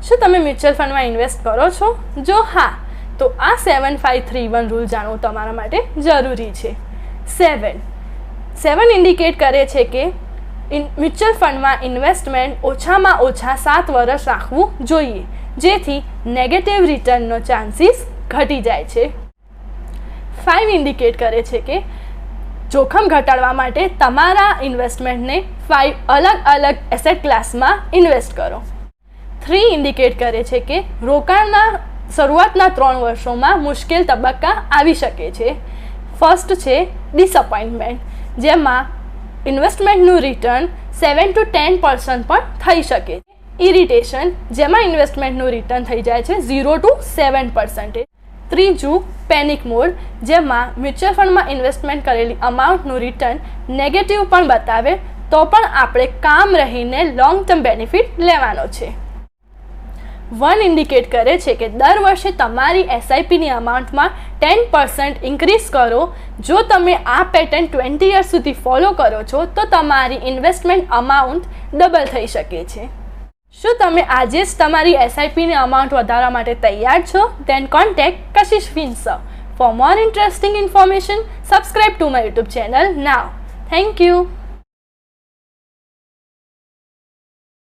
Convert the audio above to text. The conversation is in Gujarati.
શું તમે મ્યુચ્યુઅલ ફંડમાં ઇન્વેસ્ટ કરો છો? જો હા, તો આ 7531 રૂલ જાણવું તમારા માટે જરૂરી છે. 7 ઇન્ડિકેટ કરે છે કે મ્યુચ્યુઅલ ફંડમાં ઇન્વેસ્ટમેન્ટ ઓછામાં ઓછા 7 વર્ષ રાખવું જોઈએ, જેથી નેગેટિવ રિટર્નનો ચાન્સીસ ઘટી જાય છે. 5 ઇન્ડિકેટ કરે છે કે જોખમ ઘટાડવા માટે તમારા ઇન્વેસ્ટમેન્ટને 5 અલગ અલગ એસેટ ક્લાસમાં ઇન્વેસ્ટ કરો. 3 ઇન્ડિકેટ કરે છે કે રોકાણના શરૂઆતના 3 વર્ષોમાં મુશ્કેલ તબક્કા આવી શકે છે. ફર્સ્ટ છે ડિસઅપોઇન્ટમેન્ટ, જેમાં ઇન્વેસ્ટમેન્ટનું રિટર્ન 7 to 10% પણ થઈ શકે. ઇરિટેશન, જેમાં ઇન્વેસ્ટમેન્ટનું રિટર્ન થઈ જાય છે 0 to 7%. ત્રીજું પેનિક મોડ, જેમાં મ્યુચ્યુઅલ ફંડમાં ઇન્વેસ્ટમેન્ટ કરેલી અમાઉન્ટનું રિટર્ન નેગેટિવ પણ બતાવે તો પણ આપણે કામ રહીને લોંગ ટર્મ બેનિફિટ લેવાનો છે. 1 ઇન્ડિકેટ કરે છે કે દર વર્ષે તમારી એસઆઈપીની અમાઉન્ટમાં 10% ઇન્ક્રીઝ કરો. જો તમે આ પેટર્ન 20 યર્સ સુધી ફોલો કરો છો તો તમારી ઇન્વેસ્ટમેન્ટ અમાઉન્ટ ડબલ થઈ શકે છે. શું તમે આજે જ તમારી એસઆઈપીની અમાઉન્ટ વધારવા માટે તૈયાર છો? Then contact Kashish Finser. For more interesting information, subscribe to my YouTube channel now. Thank you.